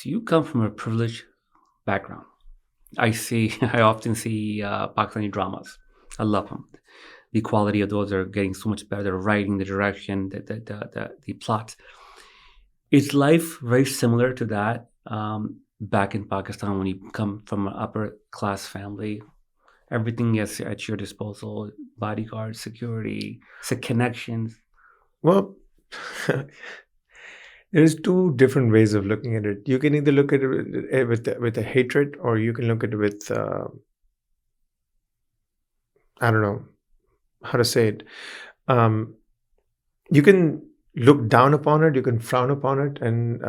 So you come from a privileged background. I often see Pakistani dramas. I love them. The quality of those are getting so much better. The writing, the direction, the plot. Is life very similar to that back in Pakistan when you come from an upper class family? Everything is at your disposal: bodyguards, security, connections. Well, there's two different ways of looking at it. You can either look at it with a hatred, or you can look at it with I don't know how to say it. You can look down upon it, you can frown upon it, and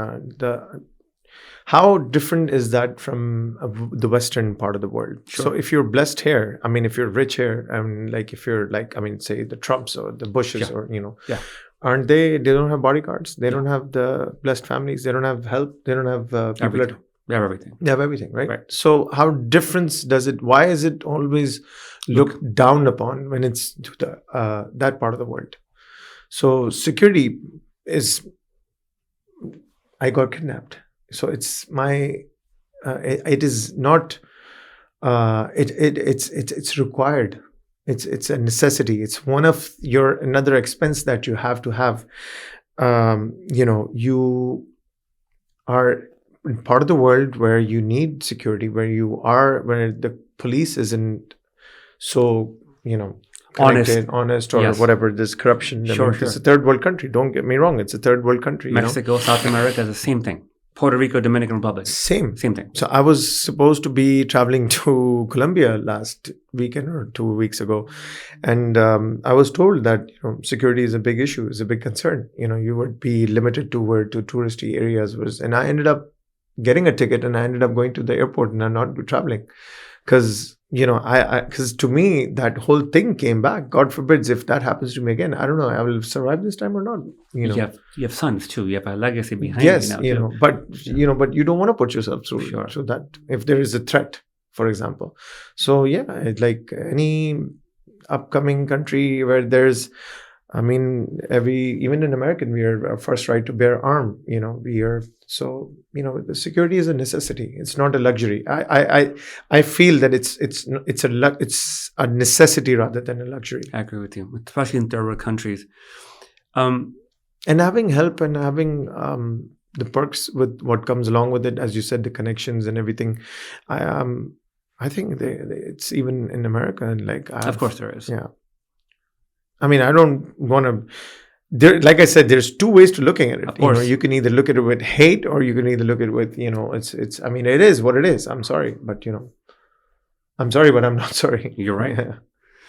how different is that from the Western part of the world? Sure. So if you're blessed here, I mean, if you're rich here, like if you're like, I mean, say the Trumps or the Bushes, Yeah. or Yeah. aren't they don't have bodyguards, they don't have the blessed families, they don't have help, they don't have people Everything. We have everything. they have everything, right? Right. So how different does it, why is it always looked down upon when it's to the that part of the world? So security is, I got kidnapped, so it's my it is not it's required, it's a necessity, it's one of your another expense that you have to have. You are in part of the world where you need security, where the police isn't so connected, honest, or Yes. whatever. There's corruption. Sure. It's a third world country, don't get me wrong, it's a third world country. Mexico, South America is the same thing. Puerto Rico, Dominican Republic, Same thing. So I was supposed to be traveling to Colombia last weekend or 2 weeks ago, and I was told that security is a big issue, is a big concern. You would be limited to touristy areas and I ended up getting a ticket, and I ended up going to the airport, and I'm not traveling because because to me that whole thing came back. God forbids if that happens to me again. I don't know, I will survive this time or not. You have sons too. You have a legacy behind yes, you now. but you don't want to put yourself through Sure. so that if there is a threat, for example. So it's like any upcoming country where there's, I mean, even in American, we are our first right to bear arm. We are, so the security is a necessity. It's not a luxury. I feel that it's a necessity rather than a luxury. I agree with you, especially in third world countries. And having help and having the perks with what comes along with it, as you said, the connections and everything. I think it's even in America, and Of course there is. Yeah. I mean, I don't want to. Like I said, there's two ways to looking at it. Of course. You can either look at it with hate, or you can either look at it with, it's. I mean, it is what it is. I'm sorry, but I'm sorry, but I'm not sorry. You're right. Yeah.